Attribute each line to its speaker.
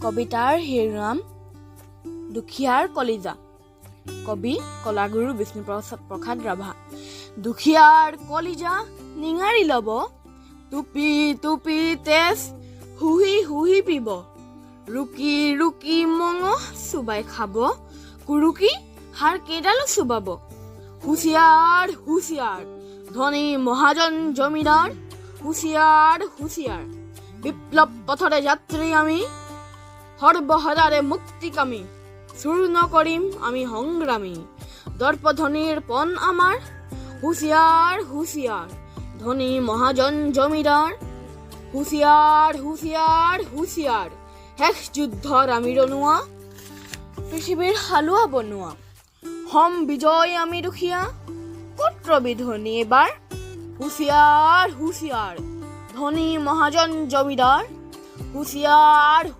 Speaker 1: কবিতাৰ শিৰোনাম দুখীয়াৰ কলিজা। কবি কলাগুৰু বিষ্ণুপ্ৰসাদ ৰাভা। দুখীয়াৰ কলিজা নিঙাৰি লব, টুপি টুপি তেজ হুহি হুহি পিব, ৰুকি ৰুকি মঙহ চুবাই খাব, কুৰুকি হাড় কেইডালো চুবাব। হুঁচিয়াৰ হুঁচিয়াৰ ধনী মহাজন জমিদাৰ, হুঁচিয়াৰ হুঁচিয়াৰ বিপ্লৱ পথৰে যাত্ৰী আমি, সৰ্বহাৰাৰে মুক্তিকামী, চুৰ নকৰিম আমি সংগ্ৰামী, দৰ্পধনীৰ পণ আমাৰ, হুঁচিয়াৰ হুঁচিয়াৰ ধনী মহাজন জমিদাৰ, হুঁচিয়াৰ হুঁচিয়াৰ হুঁচিয়াৰ শেষ যুদ্ধৰ আমি ৰনোৱা, পৃথিৱীৰ হালোৱা বনোৱা, হম বিজয় আমি দুখীয়া, ক'ত ৰবি ধনী এবাৰ, হুঁচিয়াৰ হুঁচিয়াৰ ধনী মহাজন জমিদাৰ, হুঁচিয়াৰ